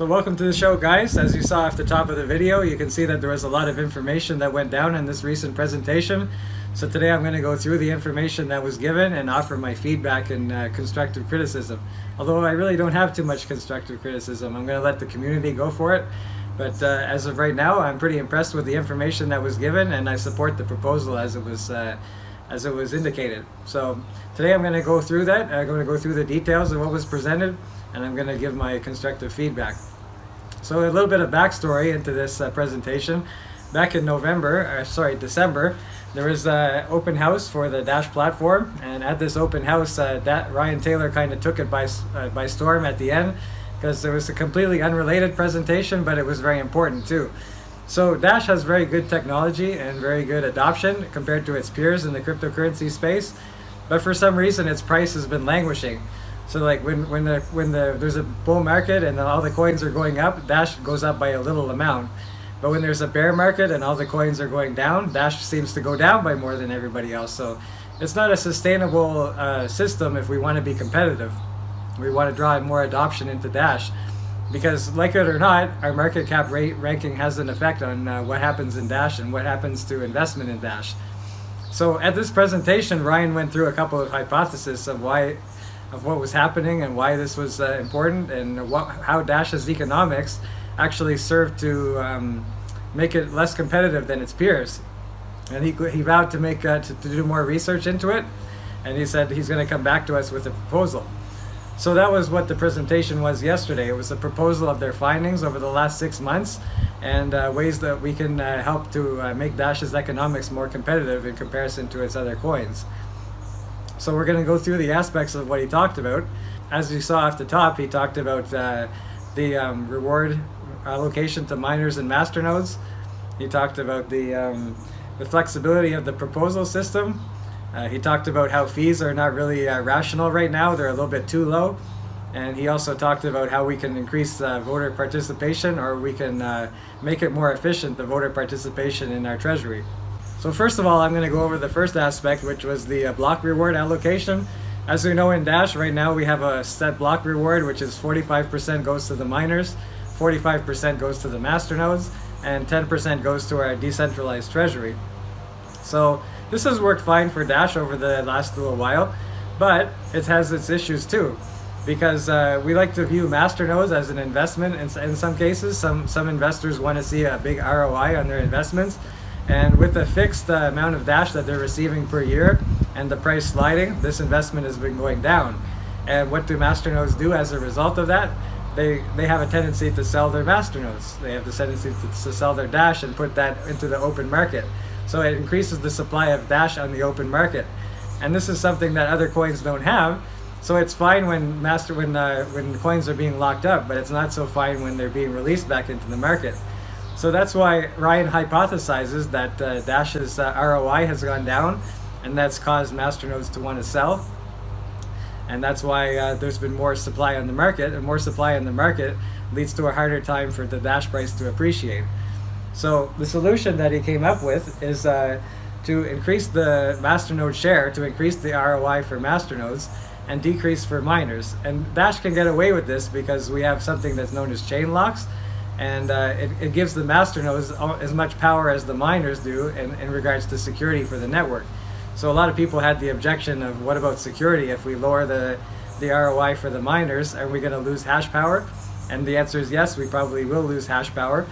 So welcome to the show, guys. As you saw off the top of the video, you can see that there was a lot of information that went down in this recent presentation. So today I'm going to go through the information that was given and offer my feedback and constructive criticism. Although I really don't have too much constructive criticism, I'm going to let the community go for it. But as of right now, I'm pretty impressed with the information that was given, and I support the proposal as it was indicated. So today I'm going to go through that. I'm going to go through the details of what was presented, and I'm going to give my constructive feedback. So a little bit of backstory into this presentation. Back in December, there was an open house for the Dash platform, and at this open house, Ryan Taylor kind of took it by storm at the end, because it was a completely unrelated presentation, but it was very important too. So Dash has very good technology and very good adoption compared to its peers in the cryptocurrency space, but for some reason its price has been languishing. So like when there's a bull market and all the coins are going up, Dash goes up by a little amount. But when there's a bear market and all the coins are going down, Dash seems to go down by more than everybody else. So it's not a sustainable system if we want to be competitive. We want to drive more adoption into Dash, because like it or not, our market cap rate ranking has an effect on what happens in Dash and what happens to investment in Dash. So at this presentation, Ryan went through a couple of hypotheses of what was happening and why this was important, and how Dash's economics actually served to make it less competitive than its peers. And he vowed to do more research into it, and he said he's going to come back to us with a proposal. So that was what the presentation was yesterday. It was a proposal of their findings over the last 6 months, and ways that we can help to make Dash's economics more competitive in comparison to its other coins. So we're going to go through the aspects of what he talked about. As you saw off the top, he talked about the reward allocation to miners and masternodes. He talked about the flexibility of the proposal system. He talked about how fees are not really rational right now. They're a little bit too low. And he also talked about how we can increase voter participation, or we can make it more efficient, the voter participation in our Treasury. So first of all, I'm going to go over the first aspect, which was the block reward allocation. As we know, in Dash right now we have a set block reward, which is 45% goes to the miners, 45% goes to the masternodes, and 10% goes to our decentralized treasury. So this has worked fine for Dash over the last little while, but it has its issues too, because we like to view masternodes as an investment. In some cases, some investors want to see a big ROI on their investments. And with the fixed amount of Dash that they're receiving per year and the price sliding, this investment has been going down. And what do masternodes do as a result of that? They have a tendency to sell their masternodes. They have the tendency to sell their Dash and put that into the open market. So it increases the supply of Dash on the open market. And this is something that other coins don't have. So it's fine when coins are being locked up, but it's not so fine when they're being released back into the market. So that's why Ryan hypothesizes that Dash's ROI has gone down, and that's caused masternodes to want to sell. And that's why there's been more supply on the market, and more supply in the market leads to a harder time for the Dash price to appreciate. So the solution that he came up with is to increase the masternode share, to increase the ROI for masternodes and decrease for miners. And Dash can get away with this because we have something that's known as chain locks. And it gives the masternodes as much power as the miners do in regards to security for the network. So a lot of people had the objection of, what about security? If we lower the ROI for the miners, are we going to lose hash power? And the answer is yes, we probably will lose hash power.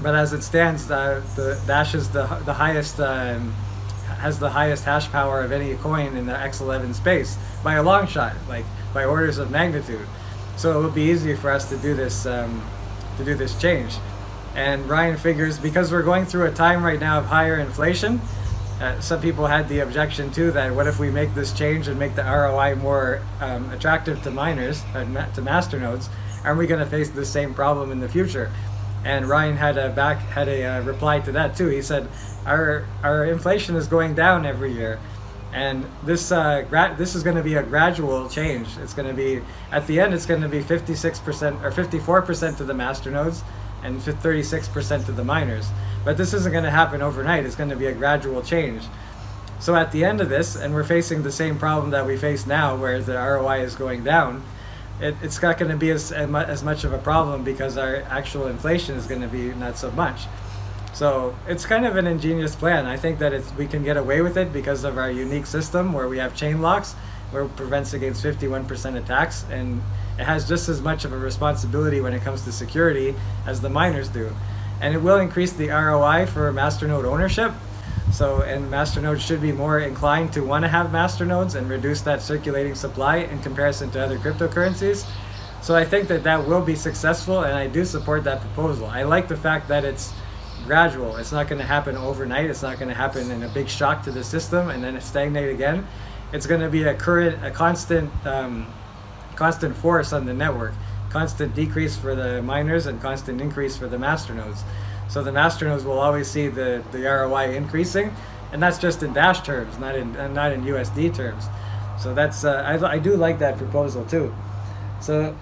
But as it stands, the Dash is the highest, has the highest hash power of any coin in the X11 space by a long shot, like by orders of magnitude. So it will be easy for us to do this. Change. And Ryan figures, because we're going through a time right now of higher inflation, some people had the objection too, that what if we make this change and make the ROI more attractive to miners, to masternodes, aren't we going to face the same problem in the future? And Ryan had a reply to that too. He said, our inflation is going down every year, and this is going to be a gradual change. It's going to be, at the end, it's going to be 56% or 54% to the masternodes and 36% to the miners. But this isn't going to happen overnight. It's going to be a gradual change. So at the end of this, and we're facing the same problem that we face now, where the ROI is going down, it's not going to be as much of a problem because our actual inflation is going to be not so much. So it's kind of an ingenious plan. I think that we can get away with it because of our unique system where we have chain locks, where it prevents against 51% attacks, and it has just as much of a responsibility when it comes to security as the miners do. And it will increase the ROI for masternode ownership. And masternodes should be more inclined to want to have masternodes and reduce that circulating supply in comparison to other cryptocurrencies. So I think that will be successful, and I do support that proposal. I like the fact that it's gradual. It's not going to happen overnight. It's not going to happen in a big shock to the system and then stagnate again. It's going to be a constant force on the network, constant decrease for the miners and constant increase for the masternodes. So the masternodes will always see the ROI increasing, and that's just in Dash terms, not in USD terms. So that's I do like that proposal too. So,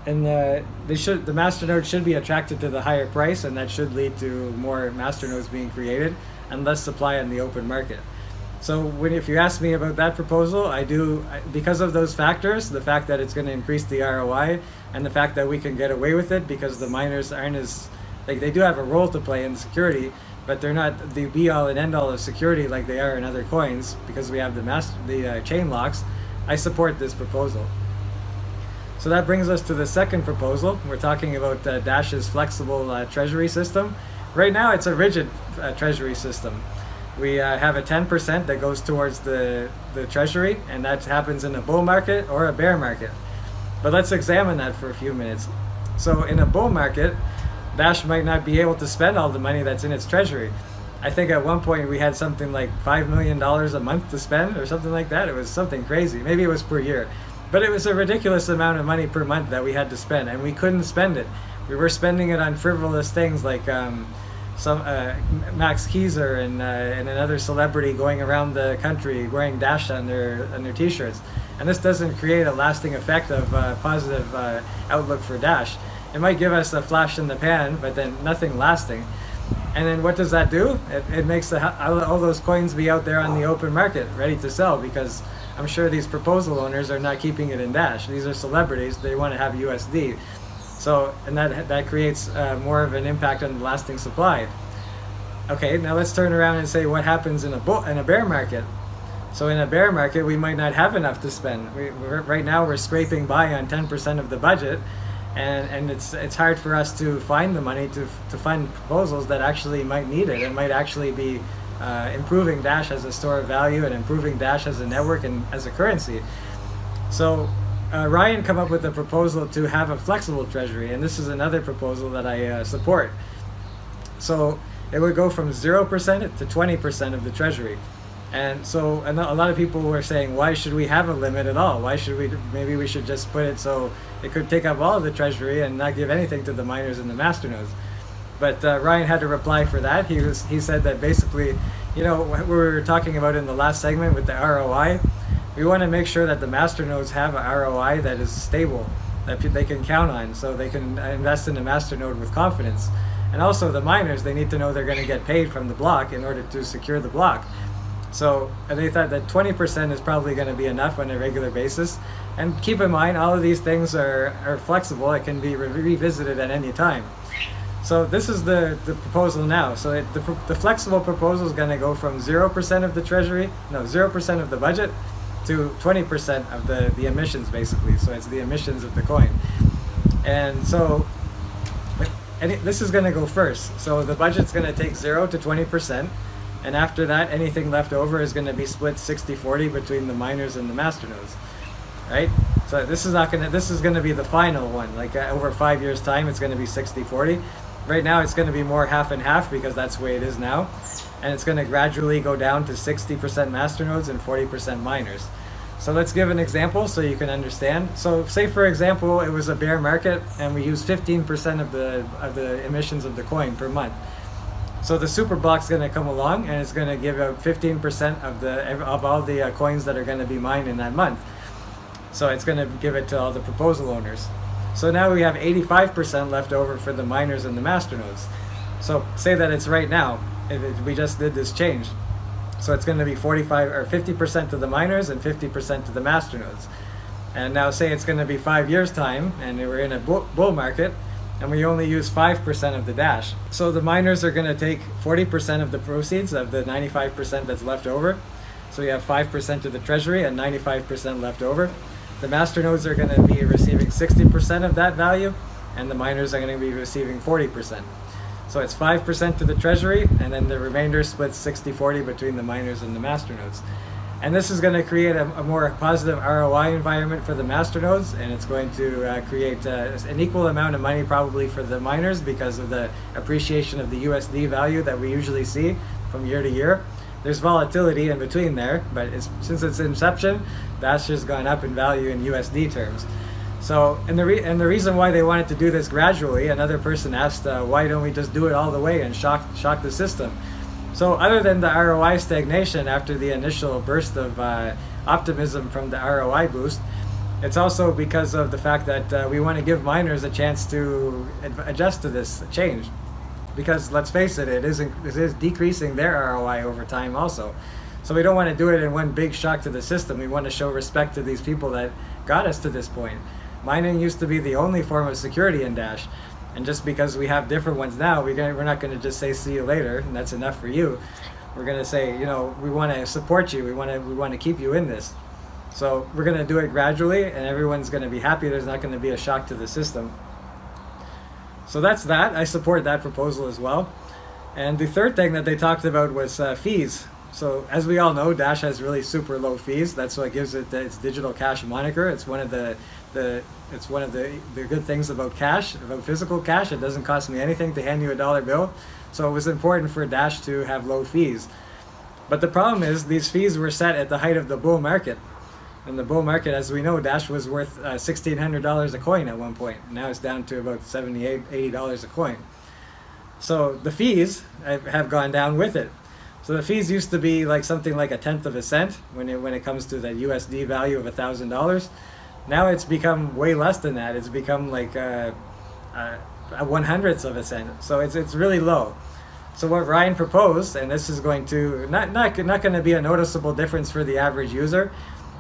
and the masternode should be attracted to the higher price, and that should lead to more masternodes being created and less supply in the open market. So if you ask me about that proposal, because of those factors, the fact that it's going to increase the ROI and the fact that we can get away with it because the miners aren't as, they do have a role to play in security, but they're not the be-all and end-all of security like they are in other coins because we have the chain locks. I support this proposal. So that brings us to the second proposal. We're talking about Dash's flexible treasury system. Right now it's a rigid treasury system. We have a 10% that goes towards the treasury, and that happens in a bull market or a bear market. But let's examine that for a few minutes. So in a bull market, Dash might not be able to spend all the money that's in its treasury. I think at one point we had something like $5 million a month to spend or something like that. It was something crazy. Maybe it was per year. But it was a ridiculous amount of money per month that we had to spend, and we couldn't spend it. We were spending it on frivolous things like Max Keyser and another celebrity going around the country wearing Dash on their t-shirts. And this doesn't create a lasting effect of positive outlook for Dash. It might give us a flash in the pan, but then nothing lasting. And then what does that do? It makes all those coins be out there on the open market, ready to sell, because I'm sure these proposal owners are not keeping it in Dash. These are celebrities. They want to have USD. So, and that creates more of an impact on the lasting supply. Okay, now let's turn around and say what happens in a bear market. So in a bear market, we might not have enough to spend. Right now we're scraping by on 10% of the budget, and it's hard for us to find the money to fund proposals that actually might need it and might actually be improving Dash as a store of value and improving Dash as a network and as a currency. So Ryan come up with a proposal to have a flexible treasury, and this is another proposal that I support. So it would go from 0% to 20% of the treasury. And so a lot of people were saying, why should we have a limit at all? Maybe we should just put it so it could take up all of the treasury and not give anything to the miners and the masternodes. But Ryan had to reply for that. He said that basically, what we were talking about in the last segment with the ROI, we want to make sure that the masternodes have a ROI that is stable, that they can count on, so they can invest in a masternode with confidence. And also the miners, they need to know they're going to get paid from the block in order to secure the block. So they thought that 20% is probably going to be enough on a regular basis. And keep in mind, all of these things are flexible. It can be revisited at any time. So this is the proposal now. So the flexible proposal is going to go from 0% of the treasury, 0% of the budget, to 20% of the emissions, basically. So it's the emissions of the coin. And so this is going to go first. So the budget's going to take 0 to 20%. And after that, anything left over is going to be split 60-40 between the miners and the masternodes, right? So this is going to be the final one. Like over 5 years' time, it's going to be 60-40. Right now, it's going to be more half and half because that's the way it is now, and it's going to gradually go down to 60% masternodes and 40% miners. So let's give an example so you can understand. So say for example, it was a bear market, and we use 15% of the emissions of the coin per month. So the super block's going to come along, and it's going to give out 15% of all the coins that are going to be mined in that month. So it's going to give it to all the proposal owners. So now we have 85% left over for the miners and the masternodes. So say that it's right now, we just did this change. So it's going to be 45 or 50% to the miners and 50% to the masternodes. And now say it's going to be 5 years time and we're in a bull market and we only use 5% of the Dash. So the miners are going to take 40% of the proceeds of the 95% that's left over. So you have 5% to the Treasury and 95% left over. The masternodes are going to be receiving 60% of that value and the miners are going to be receiving 40%. So it's 5% to the Treasury and then the remainder splits 60-40 between the miners and the masternodes. And this is going to create a more positive ROI environment for the masternodes, and it's going to create an equal amount of money probably for the miners because of the appreciation of the USD value that we usually see from year to year. There's volatility in between there, but since its inception, Dash has gone up in value in USD terms. So, and the reason why they wanted to do this gradually, another person asked, why don't we just do it all the way and shock the system? So other than the ROI stagnation after the initial burst of optimism from the ROI boost, it's also because of the fact that we want to give miners a chance to adjust to this change. Because let's face it, it is decreasing their ROI over time also. So we don't want to do it in one big shock to the system. We want to show respect to these people that got us to this point. Mining used to be the only form of security in Dash. And just because we have different ones now, we're not going to just say see you later and that's enough for you. We're going to say, you know, we want to support you. We want to keep you in this. So we're going to do it gradually and everyone's going to be happy. There's not going to be a shock to the system. So that's that. I support that proposal as well. And the third thing that they talked about was fees. So as we all know, Dash has really super low fees. That's what gives it its digital cash moniker. It's one of the good things about cash, about physical cash. It doesn't cost me anything to hand you a dollar bill. So it was important for Dash to have low fees. But the problem is these fees were set at the height of the bull market. In the bull market, as we know, Dash was worth $1,600 a coin at one point. Now it's down to about $78, $80 a coin. So the fees have gone down with it. So the fees used to be like something like 1/10 of a cent when it comes to the USD value of $1,000. Now it's become way less than that. It's become like a 1/100th of a cent. So it's really low. So what Ryan proposed, and this is going to not going to be a noticeable difference for the average user,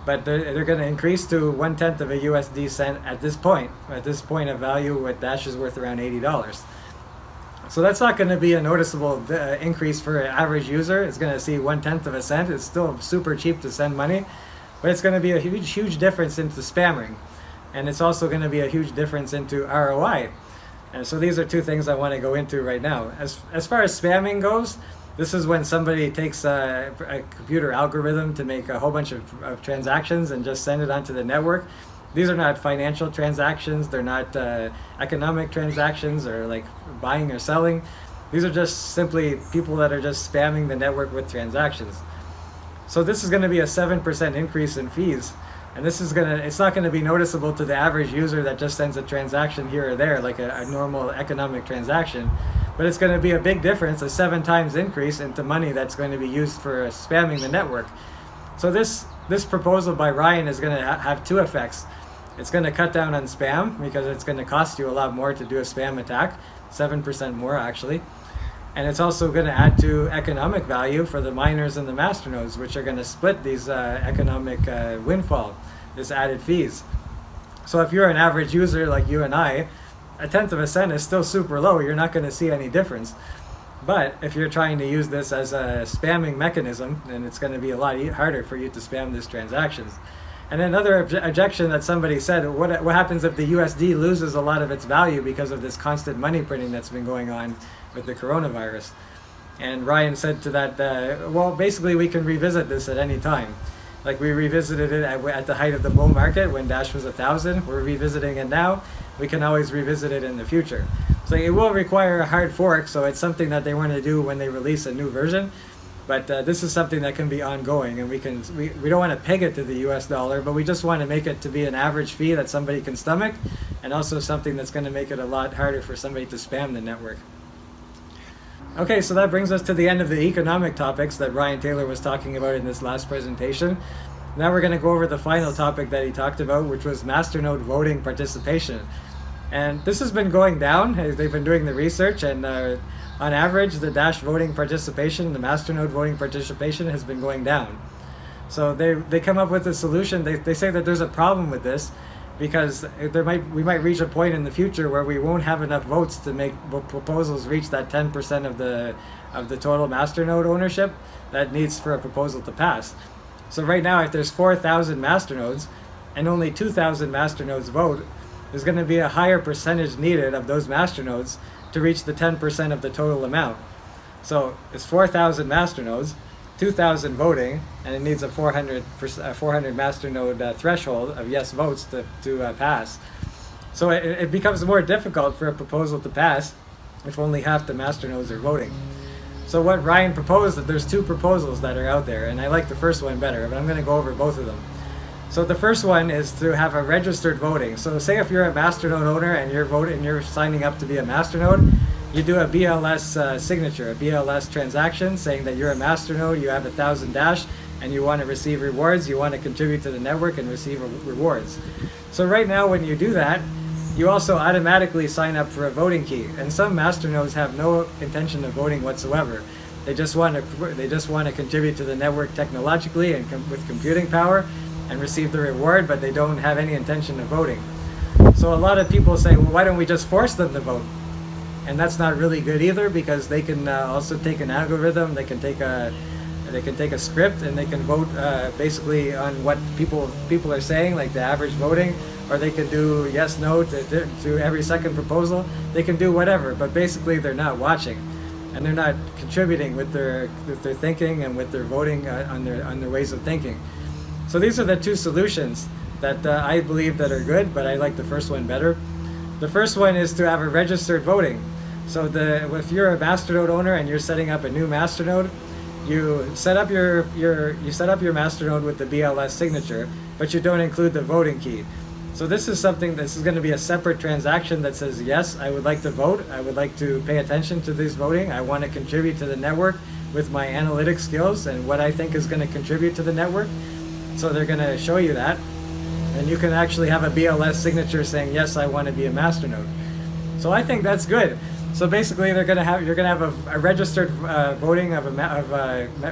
but they're going to increase to 1/10 of a USD cent at this point. At this point of value, what Dash is worth around $80. So that's not going to be a noticeable increase for an average user. It's going to see 1/10 of a cent. It's still super cheap to send money, but it's going to be a huge difference into spamming. And it's also going to be a huge difference into ROI. And so these are two things I want to go into right now. As far as spamming goes, this is when somebody takes a computer algorithm to make a whole bunch of transactions and just send it onto the network. These are not financial transactions. They're not economic transactions or like buying or selling. These are just simply people that are just spamming the network with transactions. So this is going to be a 7% increase in fees. And it's not going to be noticeable to the average user that just sends a transaction here or there, like a normal economic transaction. But it's going to be a big difference, a 7 times increase into money that's going to be used for spamming the network. So this proposal by Ryan is going to have two effects. It's going to cut down on spam because it's going to cost you a lot more to do a spam attack, 7% more actually. And it's also going to add to economic value for the miners and the masternodes, which are going to split these economic windfall, this added fees. So if you're an average user like you and I, 1/10 of a cent is still super low. You're not going to see any difference. But if you're trying to use this as a spamming mechanism, then it's going to be a lot harder for you to spam these transactions. And another objection that somebody said, what happens if the USD loses a lot of its value because of this constant money printing that's been going on with the coronavirus? And Ryan said to that, well, basically we can revisit this at any time. Like we revisited it at the height of the bull market when Dash was 1,000. We're revisiting it now. We can always revisit it in the future. So it will require a hard fork, so it's something that they want to do when they release a new version. But this is something that can be ongoing, and we don't want to peg it to the US dollar, but we just want to make it to be an average fee that somebody can stomach, and also something that's going to make it a lot harder for somebody to spam the network. Okay, so that brings us to the end of the economic topics that Ryan Taylor was talking about in this last presentation. Now we're going to go over the final topic that he talked about, which was Masternode voting participation. And this has been going down. They've been doing the research, and on average, the Dash voting participation, the Masternode voting participation has been going down. So they come up with a solution. They say that there's a problem with this because we might reach a point in the future where we won't have enough votes to make proposals reach that 10% of the total masternode ownership that needs for a proposal to pass. So right now, if there's 4,000 masternodes and only 2,000 masternodes vote, there's going to be a higher percentage needed of those masternodes to reach the 10% of the total amount. So it's 4,000 masternodes, 2,000 voting, and it needs a 400 masternode threshold of yes votes to pass. So it becomes more difficult for a proposal to pass if only half the masternodes are voting. So what Ryan proposed, that there's two proposals that are out there, and I like the first one better, but I'm going to go over both of them. So the first one is to have a registered voting. So say if you're a masternode owner and you're signing up to be a masternode, you do a BLS signature, a BLS transaction saying that you're a masternode, you have 1,000 dash, and you want to receive rewards, you want to contribute to the network and receive rewards. So right now when you do that, you also automatically sign up for a voting key. And some masternodes have no intention of voting whatsoever. They just want to contribute to the network technologically and with computing power and receive the reward, but they don't have any intention of voting. So a lot of people say, well, why don't we just force them to vote? And that's not really good either, because they can also take an algorithm, they can take a script, and they can vote basically on what people are saying, like the average voting, or they can do yes, no to every second proposal. They can do whatever, but basically they're not watching, and they're not contributing with their thinking and with their voting on their ways of thinking. So these are the two solutions that I believe that are good, but I like the first one better. The first one is to have a registered voting. So if you're a masternode owner and you're setting up a new masternode, you set up your masternode with the BLS signature, but you don't include the voting key. So this is going to be a separate transaction that says, yes, I would like to vote, I would like to pay attention to this voting, I want to contribute to the network with my analytic skills and what I think is going to contribute to the network. So they're going to show you that, and you can actually have a BLS signature saying, yes, I want to be a masternode. So I think that's good. So basically, you're going to have a registered voting of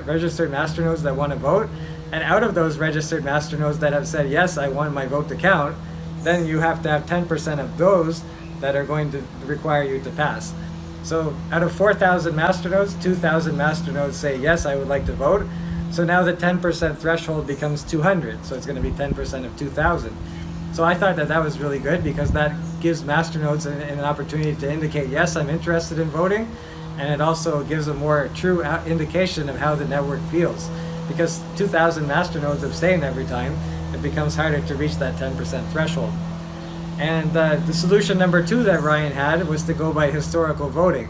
registered masternodes that want to vote, and out of those registered masternodes that have said, yes, I want my vote to count, then you have to have 10% of those that are going to require you to pass. So out of 4,000 masternodes, 2,000 masternodes say, yes, I would like to vote. So now the 10% threshold becomes 200. So it's going to be 10% of 2,000. So I thought that was really good, because that gives masternodes an opportunity to indicate, yes, I'm interested in voting. And it also gives a more true indication of how the network feels. Because 2,000 masternodes abstain every time, it becomes harder to reach that 10% threshold. And the solution number 2 that Ryan had was to go by historical voting.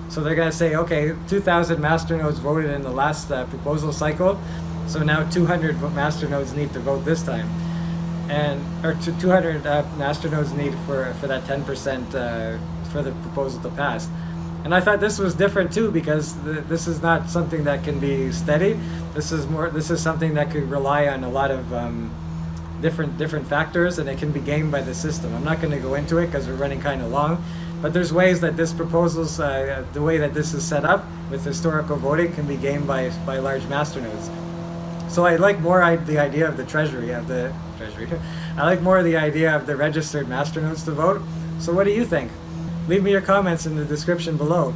So they're going to say, okay, 2,000 masternodes voted in the last proposal cycle, so now 200 masternodes need to vote this time, or 200 masternodes need for that 10% for the proposal to pass. And I thought this was different too, because this is not something that can be steady. This is something that could rely on a lot of different factors, and it can be gamed by the system. I'm not going to go into it because we're running kind of long. But there's ways that this proposals, the way that this is set up with historical voting, can be gamed by large masternodes. So I like more the idea of the Treasury. I like more the idea of the registered masternodes to vote. So what do you think? Leave me your comments in the description below.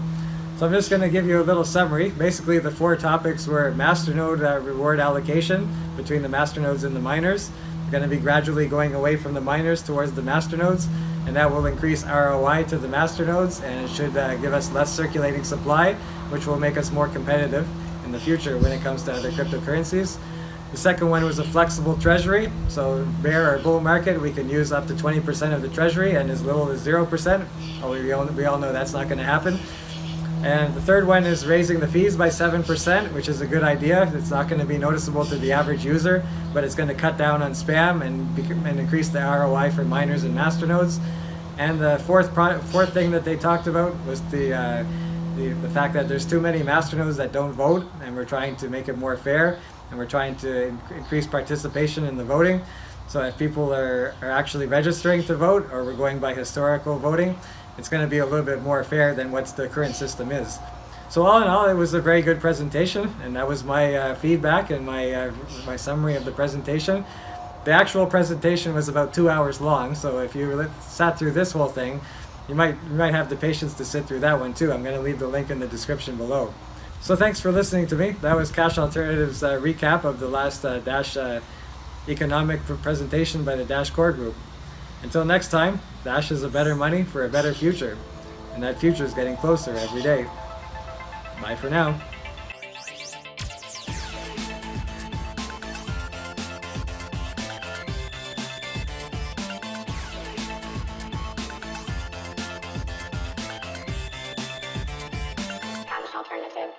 So I'm just going to give you a little summary. Basically, the 4 topics were masternode reward allocation between the masternodes and the miners. We're going to be gradually going away from the miners towards the masternodes, and that will increase ROI to the masternodes, and it should give us less circulating supply, which will make us more competitive in the future when it comes to other cryptocurrencies. The second one was a flexible treasury. So bear or bull market, we can use up to 20% of the treasury and as little as 0%. We all know that's not going to happen. And the third one is raising the fees by 7%, which is a good idea. It's not going to be noticeable to the average user, but it's going to cut down on spam and increase the ROI for miners and masternodes. And the fourth thing that they talked about was the fact that there's too many masternodes that don't vote, and we're trying to make it more fair, and we're trying to increase participation in the voting. So if people are actually registering to vote, or we're going by historical voting, it's going to be a little bit more fair than what the current system is. So all in all, it was a very good presentation, and that was my feedback and my summary of the presentation. The actual presentation was about 2 hours long, so if you sat through this whole thing, you might have the patience to sit through that one too. I'm going to leave the link in the description below. So thanks for listening to me. That was Cash Alternatives recap of the last Dash economic presentation by the Dash Core Group. Until next time, Dash is a better money for a better future, and that future is getting closer every day. Bye for now. Cash alternative.